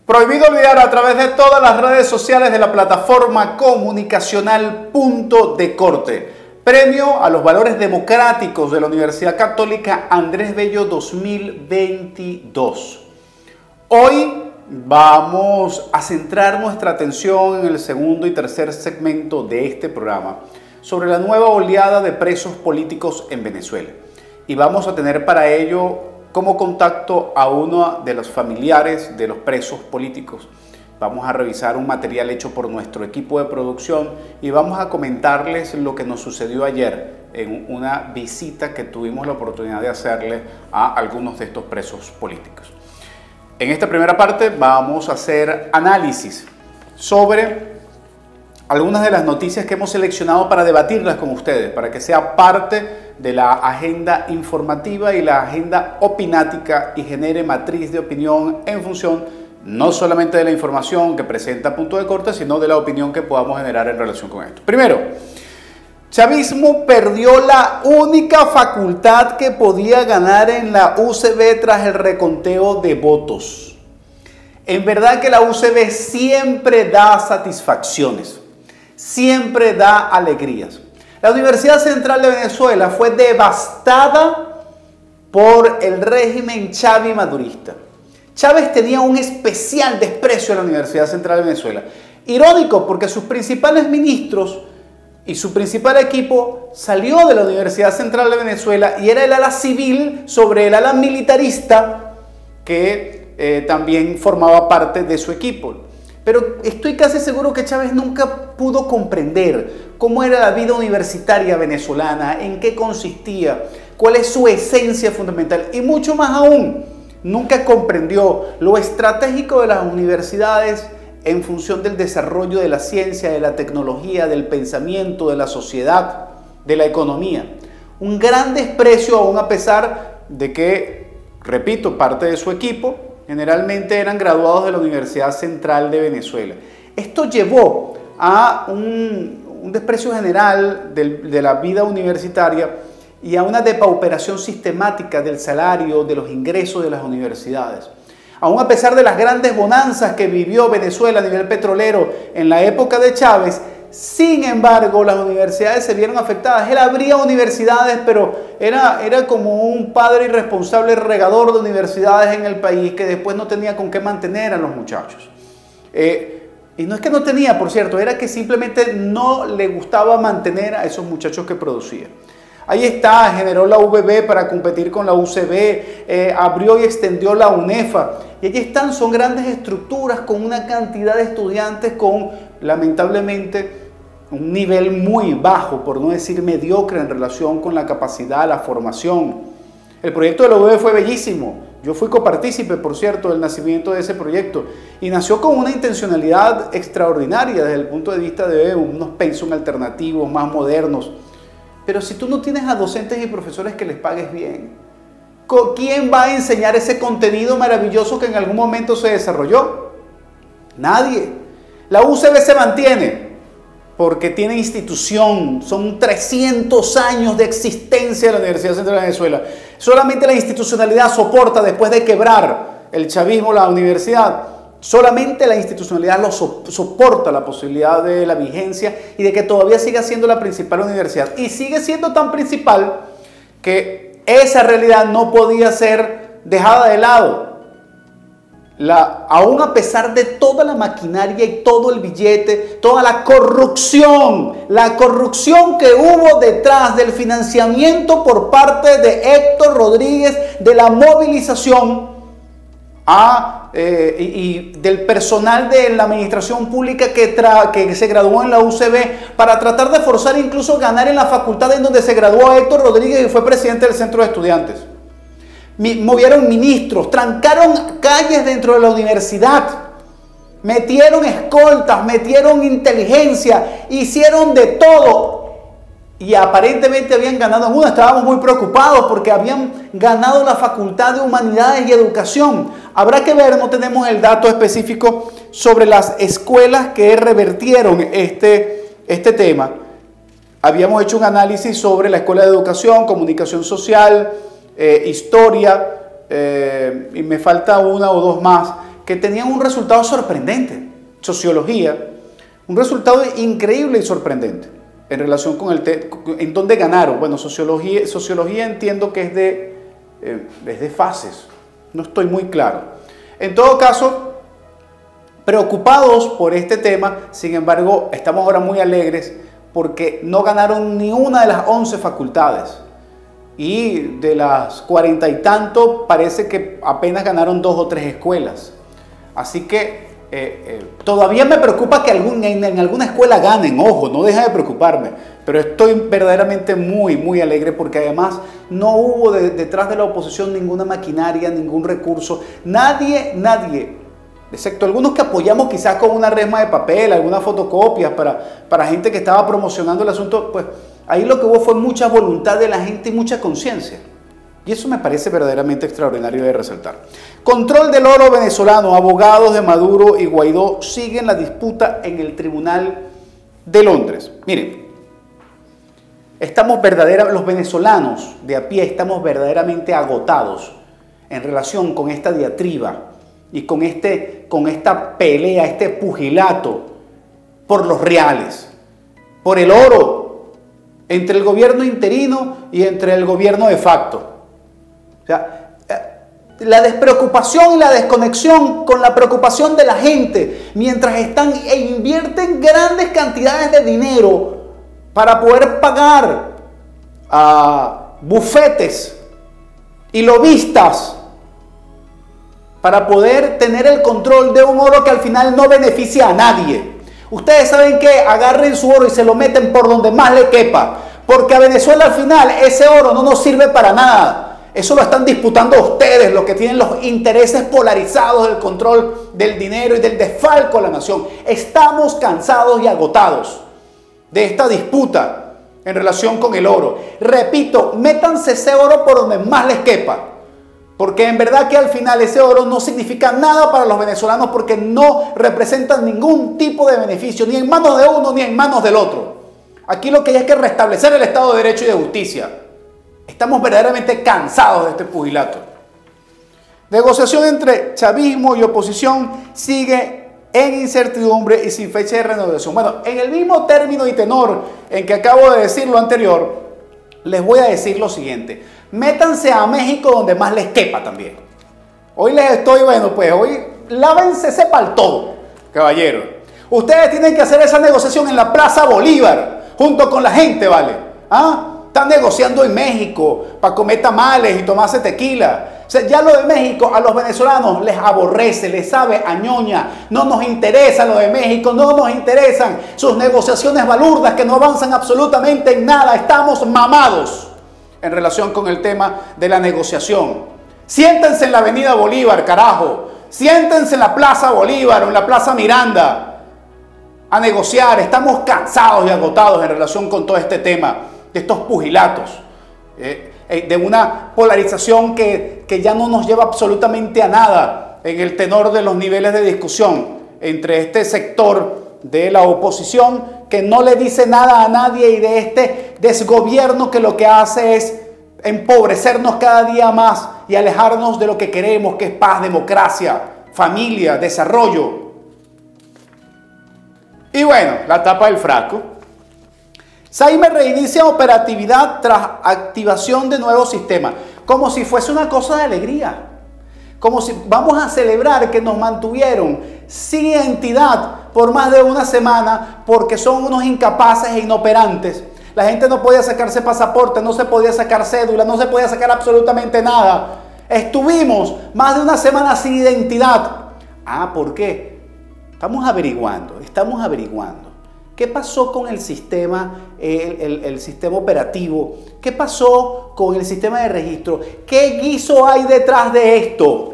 Prohibido olvidar a través de todas las redes sociales de la plataforma comunicacional Punto de Corte. Premio a los valores democráticos de la Universidad Católica Andrés Bello 2022. Hoy vamos a centrar nuestra atención en el segundo y tercer segmento de este programa sobre la nueva oleada de presos políticos en Venezuela. Y vamos a tener para ello como contacto a uno de los familiares de los presos políticos. Vamos a revisar un material hecho por nuestro equipo de producción y vamos a comentarles lo que nos sucedió ayer en una visita que tuvimos la oportunidad de hacerle a algunos de estos presos políticos. En esta primera parte vamos a hacer análisis sobre algunas de las noticias que hemos seleccionado para debatirlas con ustedes, para que sea parte de la agenda informativa y la agenda opinática y genere matriz de opinión en función no solamente de la información que presenta Punto de Corte, sino de la opinión que podamos generar en relación con esto. Primero, chavismo perdió la única facultad que podía ganar en la UCB tras el reconteo de votos. En verdad que la UCB siempre da satisfacciones, siempre da alegrías. La Universidad Central de Venezuela fue devastada por el régimen chavi-madurista. Chávez tenía un especial desprecio a la Universidad Central de Venezuela. Irónico, porque sus principales ministros y su principal equipo salió de la Universidad Central de Venezuela y era el ala civil sobre el ala militarista que también formaba parte de su equipo. Pero estoy casi seguro que Chávez nunca pudo comprender cómo era la vida universitaria venezolana, en qué consistía, cuál es su esencia fundamental y mucho más aún, nunca comprendió lo estratégico de las universidades en función del desarrollo de la ciencia, de la tecnología, del pensamiento, de la sociedad, de la economía. Un gran desprecio aún a pesar de que, repito, parte de su equipo generalmente eran graduados de la Universidad Central de Venezuela. Esto llevó a un desprecio general de la vida universitaria y a una depauperación sistemática del salario, de los ingresos de las universidades. Aún a pesar de las grandes bonanzas que vivió Venezuela a nivel petrolero en la época de Chávez, sin embargo, las universidades se vieron afectadas. Él abría universidades, pero era como un padre irresponsable regador de universidades en el país que después no tenía con qué mantener a los muchachos. Y no es que no tenía, por cierto, era que simplemente no le gustaba mantener a esos muchachos que producía. Ahí está, generó la UVB para competir con la UCB, abrió y extendió la UNEFA. Y allí están, son grandes estructuras con una cantidad de estudiantes con, lamentablemente, un nivel muy bajo, por no decir mediocre, en relación con la capacidad, la formación. El proyecto de la UVB fue bellísimo. Yo fui copartícipe, por cierto, del nacimiento de ese proyecto. Y nació con una intencionalidad extraordinaria desde el punto de vista de unos pensum alternativos, más modernos. Pero si tú no tienes a docentes y profesores que les pagues bien, ¿quién va a enseñar ese contenido maravilloso que en algún momento se desarrolló? Nadie. La UCB se mantiene porque tiene institución, son 300 años de existencia de la Universidad Central de Venezuela. Solamente la institucionalidad soporta, después de quebrar el chavismo, la universidad, solamente la institucionalidad lo soporta la posibilidad de la vigencia y de que todavía siga siendo la principal universidad. Y sigue siendo tan principal que esa realidad no podía ser dejada de lado. Aún a pesar de toda la maquinaria y todo el billete, toda la corrupción que hubo detrás del financiamiento por parte de Héctor Rodríguez, de la movilización y del personal de la administración pública que se graduó en la UCB para tratar de forzar incluso ganar en la facultad en donde se graduó Héctor Rodríguez y fue presidente del Centro de Estudiantes. Movieron ministros, trancaron calles dentro de la universidad, metieron escoltas, metieron inteligencia, hicieron de todo y aparentemente habían ganado en una. Estábamos muy preocupados porque habían ganado la Facultad de Humanidades y Educación. Habrá que ver, no tenemos el dato específico sobre las escuelas que revertieron este tema. Habíamos hecho un análisis sobre la Escuela de Educación, Comunicación Social, Historia, y me falta una o dos más. que tenían un resultado sorprendente. Sociología, un resultado increíble y sorprendente en relación con en dónde ganaron. Bueno, sociología entiendo que es de fases, no estoy muy claro. En todo caso, preocupados por este tema, sin embargo, estamos ahora muy alegres porque no ganaron ni una de las 11 facultades. Y de las 40 y tanto, parece que apenas ganaron 2 o 3 escuelas. Así que todavía me preocupa que en alguna escuela ganen, ojo, no deja de preocuparme. Pero estoy verdaderamente muy alegre porque además no hubo detrás de la oposición ninguna maquinaria, ningún recurso. Nadie, excepto algunos que apoyamos quizás con una resma de papel, algunas fotocopias para gente que estaba promocionando el asunto, pues ahí lo que hubo fue mucha voluntad de la gente y mucha conciencia. Y eso me parece verdaderamente extraordinario de resaltar. Control del oro venezolano. Abogados de Maduro y Guaidó siguen la disputa en el Tribunal de Londres. Miren, los venezolanos de a pie estamos verdaderamente agotados en relación con esta diatriba y con esta pelea, este pugilato por los reales, por el oro, entre el gobierno interino y entre el gobierno de facto. O sea, la despreocupación y la desconexión con la preocupación de la gente mientras están e invierten grandes cantidades de dinero para poder pagar a bufetes y lobistas para poder tener el control de un oro que al final no beneficia a nadie. Ustedes saben que agarren su oro y se lo meten por donde más le quepa, porque a Venezuela al final ese oro no nos sirve para nada. Eso lo están disputando ustedes, los que tienen los intereses polarizados del control del dinero y del desfalco a la nación. Estamos cansados y agotados de esta disputa en relación con el oro. Repito, métanse ese oro por donde más les quepa, porque en verdad que al final ese oro no significa nada para los venezolanos porque no representa ningún tipo de beneficio, ni en manos de uno ni en manos del otro. Aquí lo que hay es que restablecer el Estado de Derecho y de Justicia. Estamos verdaderamente cansados de este pugilato. Negociación entre chavismo y oposición sigue en incertidumbre y sin fecha de renovación. Bueno, en el mismo término y tenor en que acabo de decir lo anterior, les voy a decir lo siguiente. Métanse a México donde más les quepa también. Hoy hoy lávense ese pal todo, caballero. Ustedes tienen que hacer esa negociación en la Plaza Bolívar, junto con la gente, ¿vale? ¿Ah? Están negociando en México para comer tamales y tomarse tequila. O sea, ya lo de México a los venezolanos les aborrece, les sabe a ñoña. No nos interesa lo de México, no nos interesan sus negociaciones balurdas que no avanzan absolutamente en nada. Estamos mamados en relación con el tema de la negociación. Siéntense en la Avenida Bolívar, carajo. Siéntense en la Plaza Bolívar o en la Plaza Miranda a negociar. Estamos cansados y agotados en relación con todo este tema de estos pugilatos, de una polarización que ya no nos lleva absolutamente a nada en el tenor de los niveles de discusión entre este sector de la oposición que no le dice nada a nadie y de este desgobierno que lo que hace es empobrecernos cada día más y alejarnos de lo que queremos, que es paz, democracia, familia, desarrollo. Y bueno, la tapa del frasco. Saime reinicia operatividad tras activación de nuevos sistemas, como si fuese una cosa de alegría, como si vamos a celebrar que nos mantuvieron sin identidad por más de una semana porque son unos incapaces e inoperantes. La gente no podía sacarse pasaporte, no se podía sacar cédula, no se podía sacar absolutamente nada. Estuvimos más de una semana sin identidad. ¿Por qué? Estamos averiguando. ¿Qué pasó con el sistema, el sistema operativo? ¿Qué pasó con el sistema de registro? ¿Qué guiso hay detrás de esto?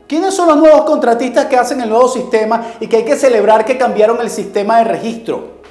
¿Quiénes son los nuevos contratistas que hacen el nuevo sistema y que hay que celebrar que cambiaron el sistema de registro?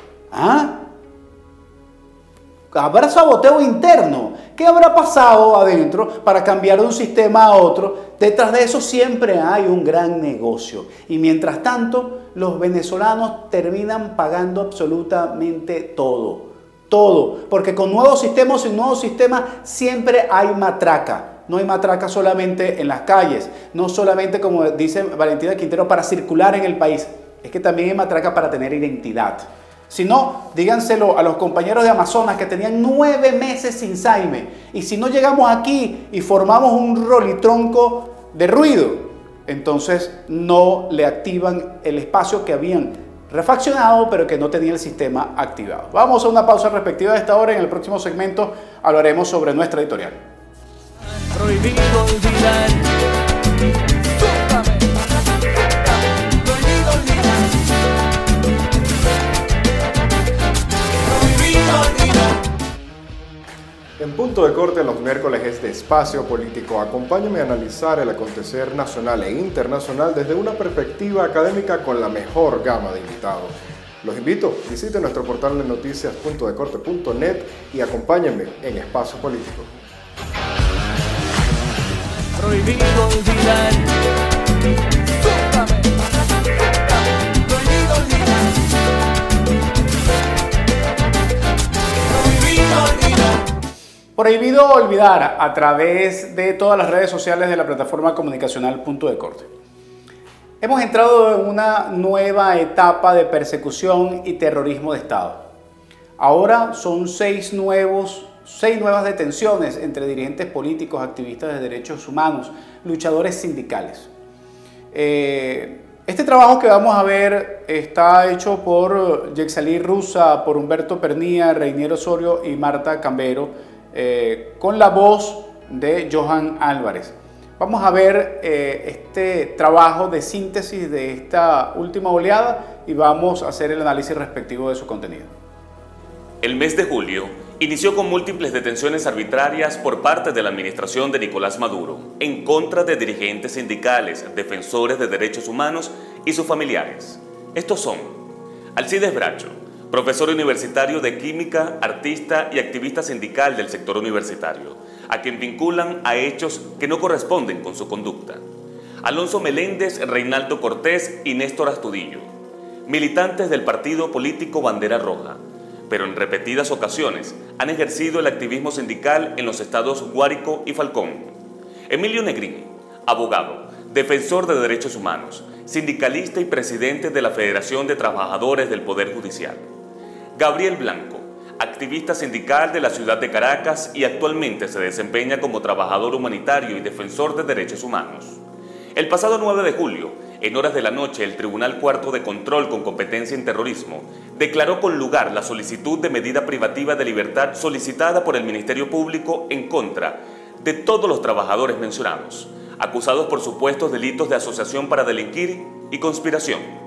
¿Habrá saboteo interno? ¿Qué habrá pasado adentro para cambiar de un sistema a otro? Detrás de eso siempre hay un gran negocio. Y mientras tanto, los venezolanos terminan pagando absolutamente todo. Todo. Porque con nuevos sistemas y nuevos sistemas siempre hay matraca. No hay matraca solamente en las calles, no solamente, como dice Valentina Quintero, para circular en el país, es que también hay matraca para tener identidad. Si no, díganselo a los compañeros de Amazonas que tenían 9 meses sin Saime. Y si no llegamos aquí y formamos un rolitronco de ruido, entonces no le activan el espacio que habían refaccionado, pero que no tenía el sistema activado. Vamos a una pausa respectiva de esta hora. En el próximo segmento hablaremos sobre nuestra editorial. Prohibido olvidar. Prohibido olvidar. Prohibido olvidar. En Punto de Corte, los miércoles es de Espacio Político. Acompáñame a analizar el acontecer nacional e internacional desde una perspectiva académica con la mejor gama de invitados. Los invito, visiten nuestro portal de noticias puntodecorte.net y acompáñenme en Espacio Político. Prohibido olvidar. Prohibido olvidar. Prohibido olvidar. Prohibido olvidar a través de todas las redes sociales de la plataforma comunicacional Punto de Corte. Hemos entrado en una nueva etapa de persecución y terrorismo de Estado. Ahora son 6 nuevas detenciones entre dirigentes políticos, activistas de derechos humanos, luchadores sindicales. Este trabajo que vamos a ver está hecho por Yexalí Rusa, por Humberto Pernía, Reinier Osorio y Marta Cambero, con la voz de Johan Álvarez. Vamos a ver este trabajo de síntesis de esta última oleada y vamos a hacer el análisis respectivo de su contenido. El mes de julio inició con múltiples detenciones arbitrarias por parte de la administración de Nicolás Maduro en contra de dirigentes sindicales, defensores de derechos humanos y sus familiares. Estos son Alcides Bracho, profesor universitario de química, artista y activista sindical del sector universitario, a quien vinculan a hechos que no corresponden con su conducta. Alonso Meléndez, Reinaldo Cortés y Néstor Astudillo, militantes del partido político Bandera Roja, pero en repetidas ocasiones han ejercido el activismo sindical en los estados Guárico y Falcón. Emilio Negrín, abogado, defensor de derechos humanos, sindicalista y presidente de la Federación de Trabajadores del Poder Judicial. Gabriel Blanco, activista sindical de la ciudad de Caracas y actualmente se desempeña como trabajador humanitario y defensor de derechos humanos. El pasado 9 de julio, en horas de la noche, el Tribunal Cuarto de Control con competencia en terrorismo declaró con lugar la solicitud de medida privativa de libertad solicitada por el Ministerio Público en contra de todos los trabajadores mencionados, acusados por supuestos delitos de asociación para delinquir y conspiración.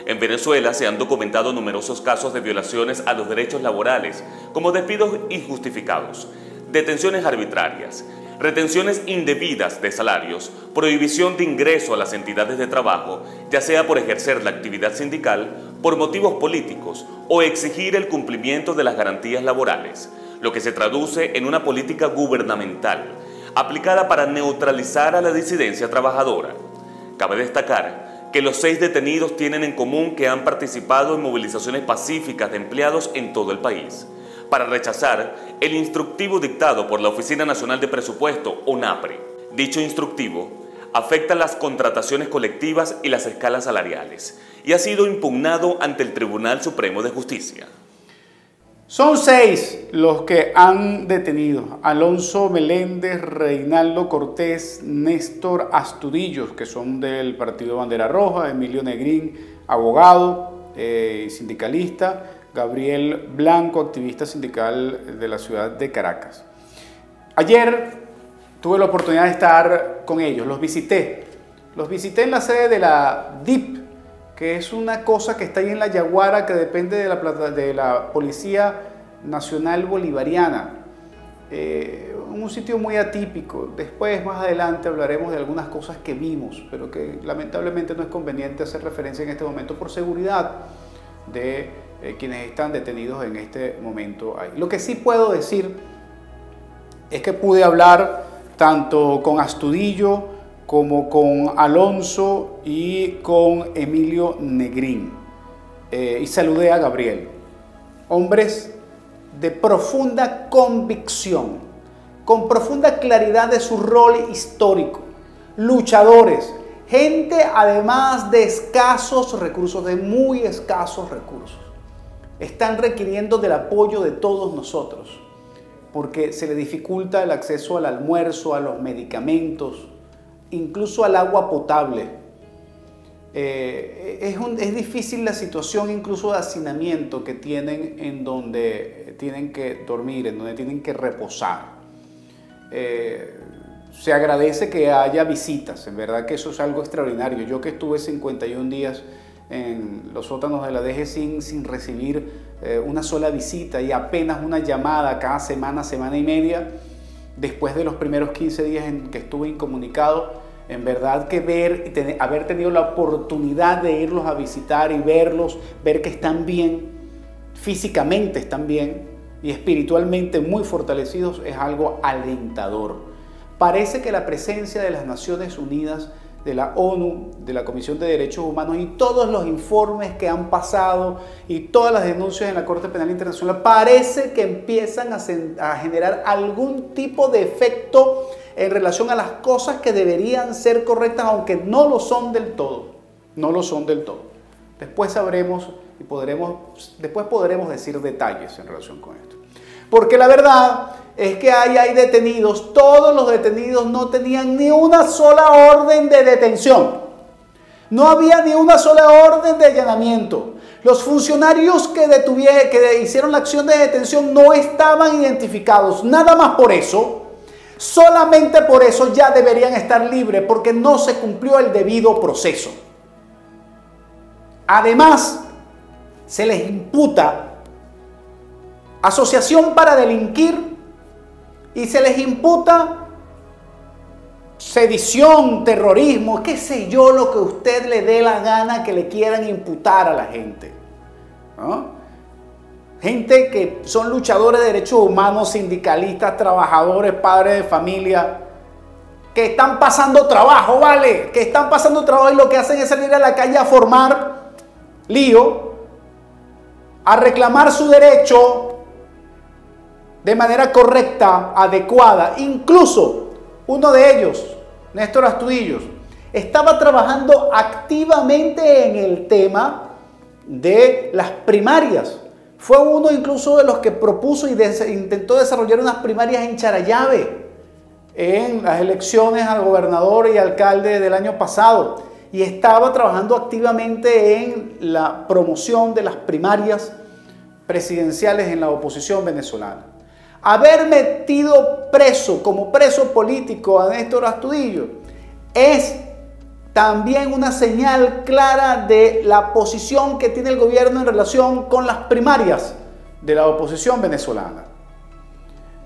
En Venezuela se han documentado numerosos casos de violaciones a los derechos laborales, como despidos injustificados, detenciones arbitrarias, retenciones indebidas de salarios, prohibición de ingreso a las entidades de trabajo, ya sea por ejercer la actividad sindical, por motivos políticos o exigir el cumplimiento de las garantías laborales, lo que se traduce en una política gubernamental aplicada para neutralizar a la disidencia trabajadora. Cabe destacar que los 6 detenidos tienen en común que han participado en movilizaciones pacíficas de empleados en todo el país, para rechazar el instructivo dictado por la Oficina Nacional de Presupuesto, ONAPRE. Dicho instructivo afecta las contrataciones colectivas y las escalas salariales y ha sido impugnado ante el Tribunal Supremo de Justicia. Son 6 los que han detenido: Alonso Meléndez, Reinaldo Cortés, Néstor Astudillo, que son del partido Bandera Roja, Emilio Negrín, abogado y sindicalista, Gabriel Blanco, activista sindical de la ciudad de Caracas. Ayer tuve la oportunidad de estar con ellos, los visité en la sede de la DIP, que es una cosa que está ahí en la Yaguara, que depende de la Policía Nacional Bolivariana. Un sitio muy atípico. Después, más adelante, hablaremos de algunas cosas que vimos, pero que lamentablemente no es conveniente hacer referencia en este momento por seguridad de quienes están detenidos en este momento ahí. Lo que sí puedo decir es que pude hablar tanto con Astudillo como con Alonso y con Emilio Negrín, y saludé a Gabriel. Hombres de profunda convicción con profunda claridad de su rol histórico, luchadores, gente además de escasos recursos, de muy escasos recursos. Están requiriendo del apoyo de todos nosotros, porque se les dificulta el acceso al almuerzo, a los medicamentos, incluso al agua potable. Es difícil la situación incluso de hacinamiento que tienen, en donde tienen que dormir, en donde tienen que reposar. Se agradece que haya visitas, en verdad que eso es algo extraordinario. Yo que estuve 51 días en los sótanos de la DG sin recibir una sola visita y apenas una llamada cada semana, semana y media, después de los primeros 15 días en que estuve incomunicado, en verdad que haber tenido la oportunidad de irlos a visitar y verlos, ver que están bien, físicamente están bien y espiritualmente muy fortalecidos, es algo alentador. Parece que la presencia de las Naciones Unidas, de la ONU, de la Comisión de Derechos Humanos y todos los informes que han pasado y todas las denuncias en la Corte Penal Internacional, parece que empiezan a generar algún tipo de efecto en relación a las cosas que deberían ser correctas, aunque no lo son del todo. No lo son del todo. Después sabremos y después podremos decir detalles en relación con esto. Porque la verdad es que hay detenidos, todos los detenidos no tenían ni una sola orden de detención. No había ni una sola orden de allanamiento. Los funcionarios que hicieron la acción de detención no estaban identificados. Nada más por eso, solamente por eso ya deberían estar libres, porque no se cumplió el debido proceso. Además, se les imputa asociación para delinquir y se les imputa sedición, terrorismo, qué sé yo, lo que usted le dé la gana que le quieran imputar a la gente, ¿no? Gente que son luchadores de derechos humanos, sindicalistas, trabajadores, padres de familia, que están pasando trabajo, ¿vale? Que están pasando trabajo y lo que hacen es salir a la calle a formar lío, a reclamar su derecho de manera correcta, adecuada. Incluso uno de ellos, Néstor Astudillo, estaba trabajando activamente en el tema de las primarias. Fue uno incluso de los que propuso y intentó desarrollar unas primarias en Charallave en las elecciones al gobernador y alcalde del año pasado. Y estaba trabajando activamente en la promoción de las primarias presidenciales en la oposición venezolana. Haber metido preso, como preso político, a Néstor Astudillo es también una señal clara de la posición que tiene el gobierno en relación con las primarias de la oposición venezolana.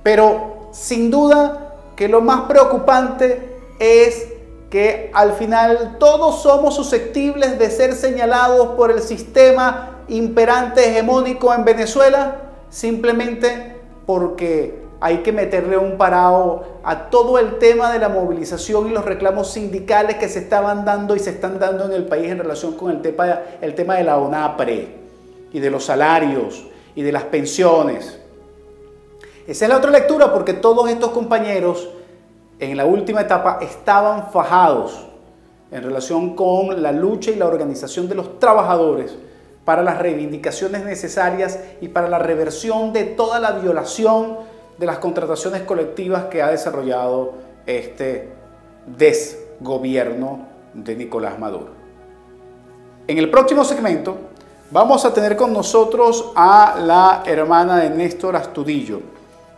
Pero sin duda que lo más preocupante es que al final todos somos susceptibles de ser señalados por el sistema imperante hegemónico en Venezuela, simplemente porque hay que meterle un parado a todo el tema de la movilización y los reclamos sindicales que se estaban dando y se están dando en el país en relación con el tema de la ONAPRE y de los salarios y de las pensiones. Esa es la otra lectura, porque todos estos compañeros en la última etapa estaban fajados en relación con la lucha y la organización de los trabajadores para las reivindicaciones necesarias y para la reversión de toda la violación de las contrataciones colectivas que ha desarrollado este desgobierno de Nicolás Maduro. En el próximo segmento vamos a tener con nosotros a la hermana de Néstor Astudillo,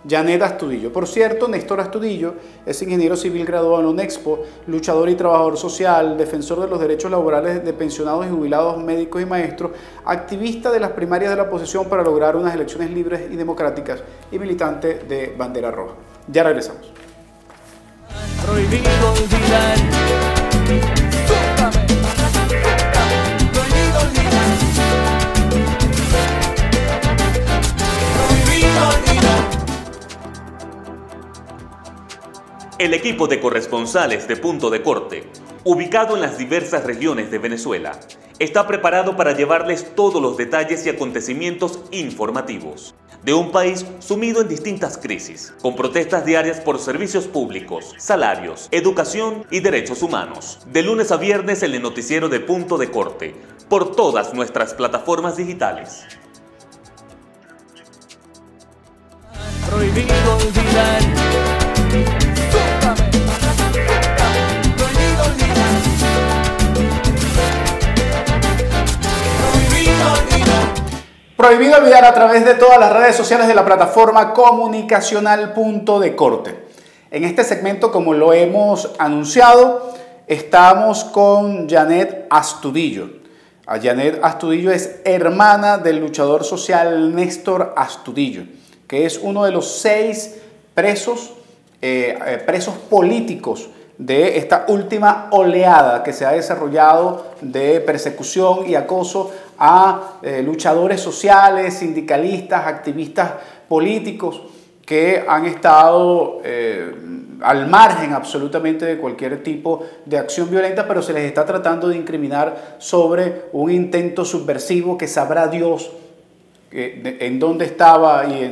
Janet Astudillo. Por cierto, Néstor Astudillo es ingeniero civil graduado en la UNEXPO, luchador y trabajador social, defensor de los derechos laborales de pensionados y jubilados, médicos y maestros, activista de las primarias de la oposición para lograr unas elecciones libres y democráticas y militante de Bandera Roja. Ya regresamos. Prohibido olvidar. Súbame. Prohibido olvidar. Prohibido olvidar. El equipo de corresponsales de Punto de Corte, ubicado en las diversas regiones de Venezuela, está preparado para llevarles todos los detalles y acontecimientos informativos de un país sumido en distintas crisis, con protestas diarias por servicios públicos, salarios, educación y derechos humanos. De lunes a viernes en el noticiero de Punto de Corte, por todas nuestras plataformas digitales. Prohibido olvidar. Súbame. Prohibido olvidar. Prohibido olvidar. Prohibido olvidar a través de todas las redes sociales de la plataforma comunicacional Punto de Corte. En este segmento, como lo hemos anunciado, estamos con Janet Astudillo. Janet Astudillo es hermana del luchador social Néstor Astudillo, que es uno de los 6 presos políticos de esta última oleada que se ha desarrollado de persecución y acoso a luchadores sociales, sindicalistas, activistas políticos que han estado al margen absolutamente de cualquier tipo de acción violenta, pero se les está tratando de incriminar sobre un intento subversivo que sabrá Dios en dónde estaba y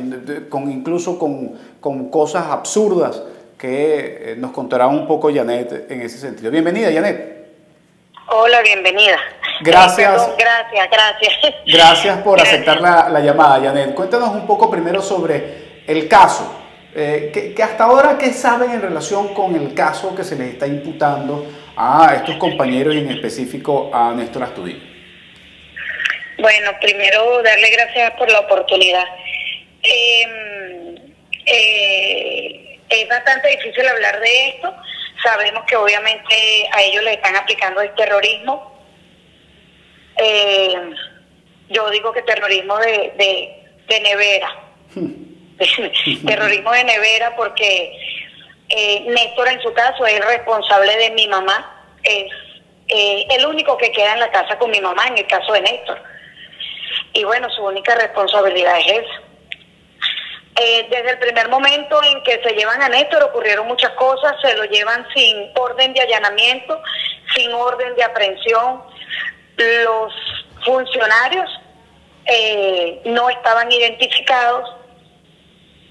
incluso con cosas absurdas que nos contará un poco Janet en ese sentido. Bienvenida, Janet. Hola, bienvenida. Gracias. Perdón, gracias. Gracias por aceptar la llamada, Janet. Cuéntanos un poco primero sobre el caso. Que hasta ahora, ¿qué saben en relación con el caso que se les está imputando a estos compañeros y en específico a Néstor Astudillo? Bueno, primero darle gracias por la oportunidad. Es bastante difícil hablar de esto. Sabemos que obviamente a ellos le están aplicando el terrorismo. Yo digo que terrorismo de nevera. Terrorismo de nevera porque Néstor en su caso es responsable de mi mamá. Es el único que queda en la casa con mi mamá en el caso de Néstor. Y bueno, su única responsabilidad es esa. Desde el primer momento en que se llevan a Néstor ocurrieron muchas cosas. Se lo llevan sin orden de allanamiento, sin orden de aprehensión. Los funcionarios no estaban identificados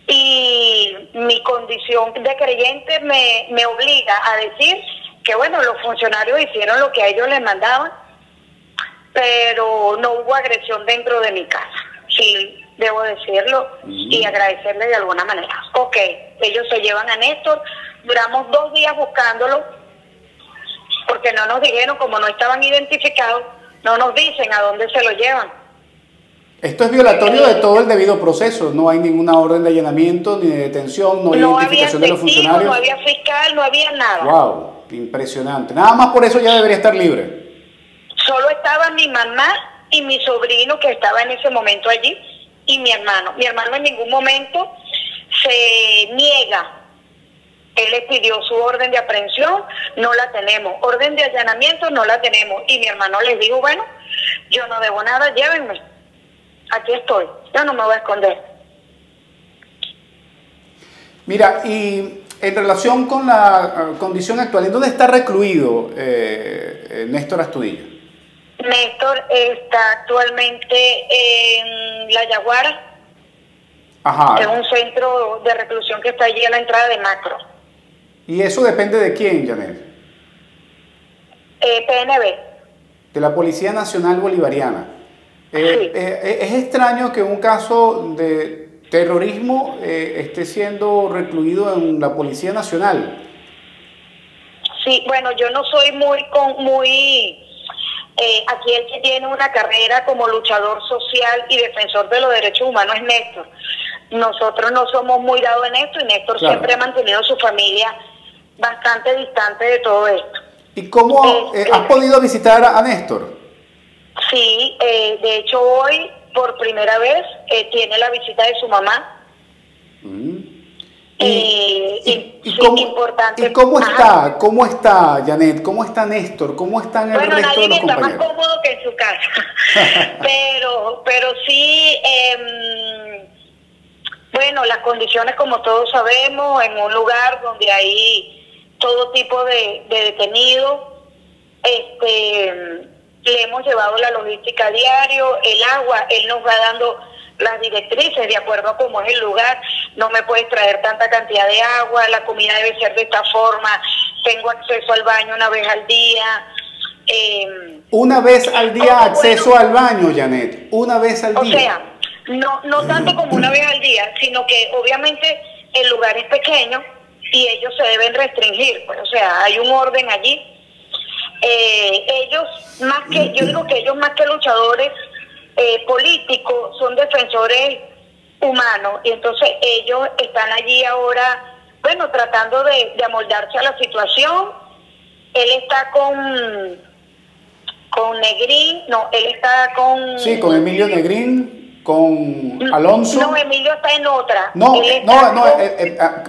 y mi condición de creyente me obliga a decir que bueno, los funcionarios hicieron lo que a ellos les mandaban, pero no hubo agresión dentro de mi casa. Sí, debo decirlo y agradecerle de alguna manera. Ok, ellos se llevan a Néstor, duramos 2 días buscándolo, porque no nos dijeron, como no estaban identificados, no nos dicen a dónde se lo llevan. Esto es violatorio de todo el debido proceso, no hay ninguna orden de allanamiento ni de detención, no hay identificación de los funcionarios. No había fiscal, no había nada. Wow, impresionante. Nada más por eso ya debería estar libre. Solo estaba mi mamá y mi sobrino que estaba en ese momento allí y mi hermano. Mi hermano en ningún momento se niega. Él le pidió su orden de aprehensión, no la tenemos. Orden de allanamiento, no la tenemos. Y mi hermano les dijo, bueno, yo no debo nada, llévenme. Aquí estoy, yo no me voy a esconder. Mira, y en relación con la condición actual, ¿en dónde está recluido Néstor Astudillo? Néstor está actualmente en La Yaguara. Ajá. Que es un centro de reclusión que está allí a la entrada de Macro. ¿Y eso depende de quién, Janet? PNB. De la Policía Nacional Bolivariana. Sí. Es extraño que un caso de terrorismo esté siendo recluido en la Policía Nacional. Sí, bueno, yo no soy aquí el que tiene una carrera como luchador social y defensor de los derechos humanos es Néstor. Nosotros no somos muy dados en esto y Néstor siempre ha mantenido su familia bastante distante de todo esto. ¿Y cómo has podido visitar a Néstor? Sí, de hecho hoy por primera vez tiene la visita de su mamá. ¿Y cómo está? ¿Cómo está, Janet? ¿Cómo está Néstor? ¿Cómo están el resto de los compañeros? Bueno, nadie está más cómodo que en su casa. pero sí, bueno, las condiciones como todos sabemos, en un lugar donde hay todo tipo de detenidos, le hemos llevado la logística a diario, el agua, él nos va dando las directrices de acuerdo a cómo es el lugar. No me puedes traer tanta cantidad de agua, la comida debe ser de esta forma, tengo acceso al baño una vez al día. Una vez al día acceso al baño, Janet, una vez al día. O sea, no tanto como una vez al día, sino que obviamente el lugar es pequeño y ellos se deben restringir, pues, o sea, hay un orden allí. Ellos más que, yo digo que ellos más que luchadores políticos son defensores humanos, y entonces ellos están allí ahora, bueno, tratando de amoldarse a la situación. Él está con Negrín, no, él está con... Sí, con Emilio Negrín, con Alonso. No, Emilio está en otra. No,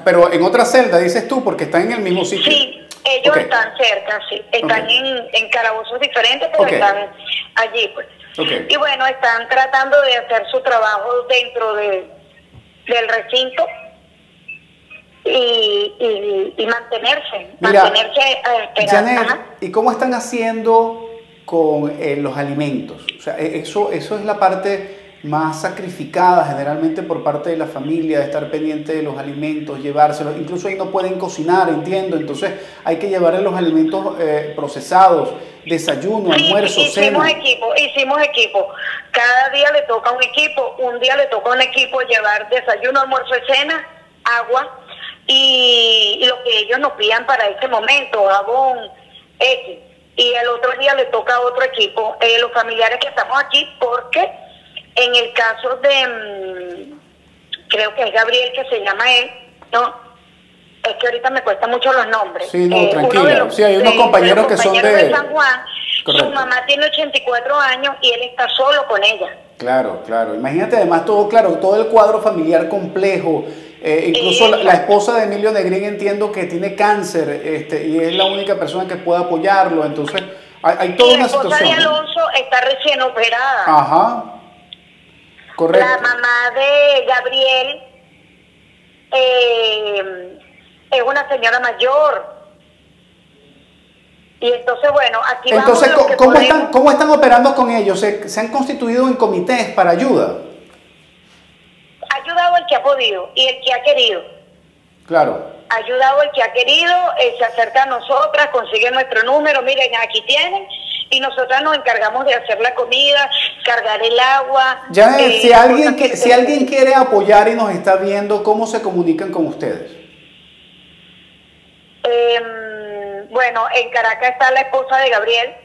pero en otra celda, dices tú, porque están en el mismo sitio. Sí, ellos Okay. están cerca, sí. Están en calabozos diferentes, pero Okay. están allí, pues. Okay. Y bueno, están tratando de hacer su trabajo dentro del recinto y mantenerse Mira, a esperar. Janet, Ajá. ¿y cómo están haciendo con los alimentos? O sea, eso es la parte más sacrificada generalmente por parte de la familia, de estar pendiente de los alimentos, llevárselos. Incluso ahí no pueden cocinar, entiendo. Entonces hay que llevarle los alimentos procesados, desayuno, Sí, almuerzo, hicimos cena. hicimos equipo. Cada día le toca un equipo. Un día le toca a un equipo llevar desayuno, almuerzo y cena, agua y lo que ellos nos pidan para ese momento, jabón, X. Y el otro día le toca a otro equipo, los familiares que estamos aquí, porque en el caso de, creo que es Gabriel, que se llama él, ¿no? Es que ahorita me cuesta mucho los nombres. Sí, no, Uno tranquila. de los- Sí, hay unos de compañeros los que son compañeros de... San Juan. Correcto. Su mamá tiene 84 años y él está solo con ella. Claro, claro. Imagínate además todo, claro, todo el cuadro familiar complejo. Incluso la esposa de Emilio Negrín entiendo que tiene cáncer y es la única persona que puede apoyarlo. Entonces hay toda Y la una esposa situación, de ¿no? Alonso está recién operada. Ajá. Correcto. La mamá de Gabriel es una señora mayor. Y entonces, bueno, aquí Entonces, vamos lo que ¿cómo podemos. cómo están operando con ellos? ¿Se han constituido en comités para ayuda? Ha ayudado el que ha podido y el que ha querido. Claro. Ha ayudado el que ha querido, se acerca a nosotras, consigue nuestro número, miren, aquí tienen, y nosotras nos encargamos de hacer la comida, cargar el agua. Ya, si alguien cosas si alguien quiere apoyar y nos está viendo, ¿cómo se comunican con ustedes? Bueno, en Caracas está la esposa de Gabriel,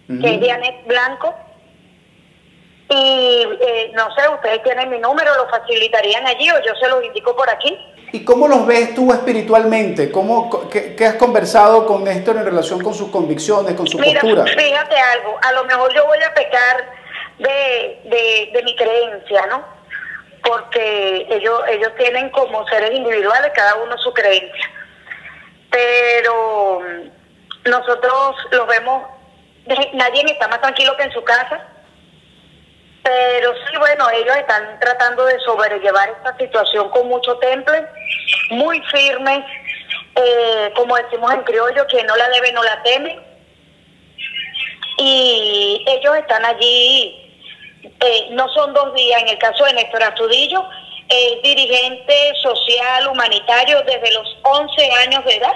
que es Janet Blanco. Y no sé, ustedes tienen mi número, lo facilitarían allí o yo se los indico por aquí. ¿Y cómo los ves tú espiritualmente? ¿Qué has conversado con Néstor en relación con sus convicciones, con su Mira, postura? fíjate algo, a lo mejor yo voy a pecar de mi creencia, ¿no? Porque ellos tienen como seres individuales, cada uno su creencia. Pero nosotros los vemos, nadie está más tranquilo que en su casa. Pero sí, bueno, ellos están tratando de sobrellevar esta situación con mucho temple, muy firmes, como decimos en criollo, que no la debe, no la teme. Y ellos están allí, no son 2 días, en el caso de Néstor Astudillo, es dirigente social, humanitario desde los 11 años de edad,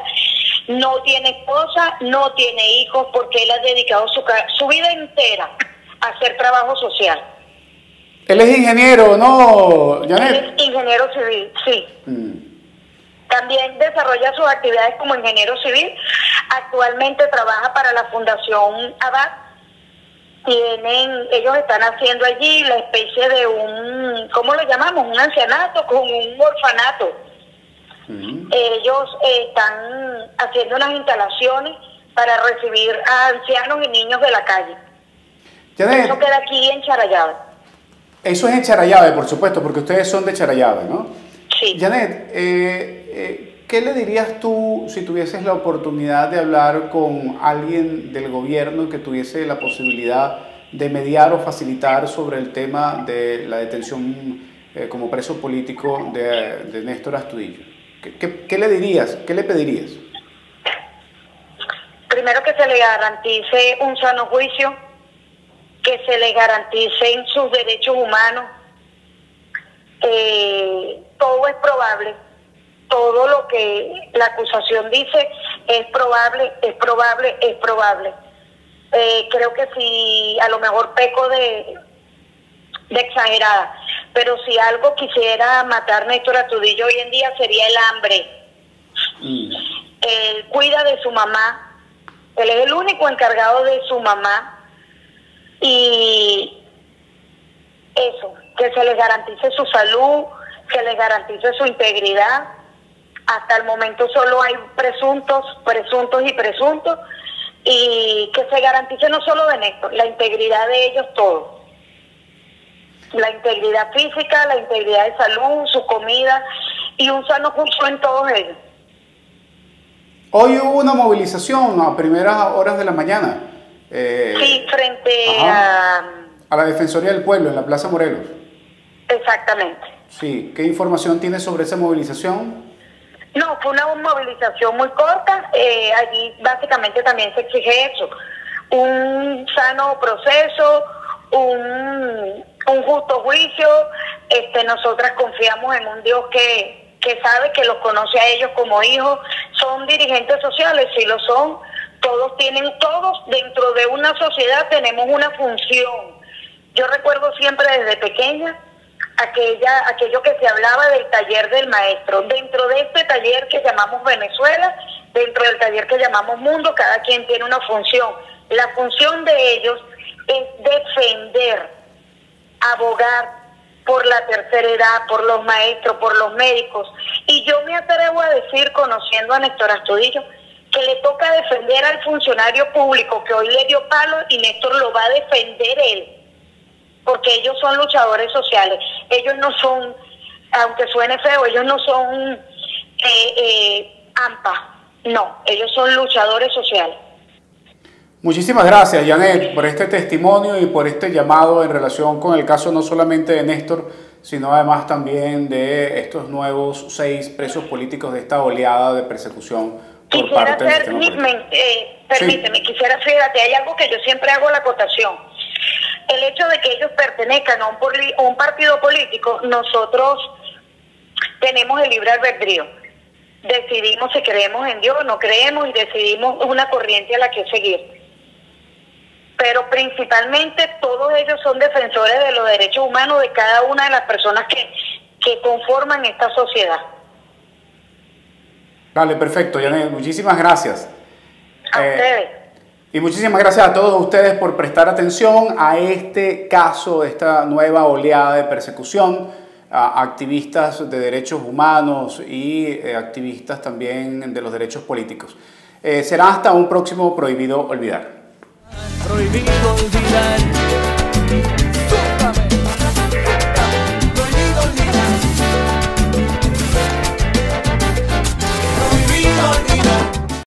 no tiene esposa, no tiene hijos, porque él ha dedicado su vida entera a hacer trabajo social. Él es ingeniero, ¿no, Él Janet? es ingeniero civil, sí. También desarrolla sus actividades como ingeniero civil. Actualmente trabaja para la Fundación Abad. Ellos están haciendo allí la especie de un, ¿cómo lo llamamos? Un ancianato con un orfanato. Ellos están haciendo unas instalaciones para recibir a ancianos y niños de la calle. Janet, Eso queda aquí en Charallave. eso es en Charallave, por supuesto, porque ustedes son de Charallave, ¿no? Sí. Janet, ¿qué le dirías tú si tuvieses la oportunidad de hablar con alguien del gobierno que tuviese la posibilidad de mediar o facilitar sobre el tema de la detención como preso político de Néstor Astudillo? ¿Qué le dirías? ¿Qué le pedirías? Primero, que se le garantice un sano juicio, que se les garanticen sus derechos humanos. Todo es probable, todo lo que la acusación dice es probable, es probable, es probable. Creo que si a lo mejor peco de exagerada, pero si algo quisiera matar Néstor Astudillo hoy en día sería el hambre. Él cuida de su mamá, él es el único encargado de su mamá, y eso, que se les garantice su salud, que les garantice su integridad. Hasta el momento solo hay presuntos, y que se garantice no solo de Néstor, la integridad de ellos todos. La integridad física, la integridad de salud, su comida y un sano curso en todos ellos. Hoy hubo una movilización a primeras horas de la mañana. Sí, frente a la Defensoría del Pueblo en la Plaza Morelos. Exactamente. Sí, ¿qué información tienes sobre esa movilización? No, fue una movilización muy corta. Allí básicamente también se exige eso, un sano proceso, un justo juicio. Nosotras confiamos en un Dios que sabe, que los conoce a ellos como hijos. Son dirigentes sociales, sí lo son. Todos dentro de una sociedad tenemos una función. Yo recuerdo siempre desde pequeña aquello que se hablaba del taller del maestro. Dentro de este taller que llamamos Venezuela, dentro del taller que llamamos Mundo, cada quien tiene una función. La función de ellos es defender, abogar por la tercera edad, por los maestros, por los médicos. Y yo me atrevo a decir, conociendo a Néstor Astudillo, que le toca defender al funcionario público que hoy le dio palo, y Néstor lo va a defender él, porque ellos son luchadores sociales. Ellos no son, aunque suene feo, ellos no son AMPA, no, ellos son luchadores sociales. Muchísimas gracias, Janet, por este testimonio y por este llamado en relación con el caso no solamente de Néstor, sino además también de estos nuevos 6 presos políticos de esta oleada de persecución por parte del sistema político. Permíteme, quisiera, fíjate, hay algo que yo siempre hago la acotación. El hecho de que ellos pertenezcan a un partido político, nosotros tenemos el libre albedrío. Decidimos si creemos en Dios o no creemos, y decidimos una corriente a la que seguir. Pero principalmente todos ellos son defensores de los derechos humanos de cada una de las personas que conforman esta sociedad. Vale, perfecto, Janet, muchísimas gracias. A ustedes. Y muchísimas gracias a todos ustedes por prestar atención a este caso, esta nueva oleada de persecución a activistas de derechos humanos y activistas también de los derechos políticos. Será hasta un próximo Prohibido Olvidar. Prohibido olvidar.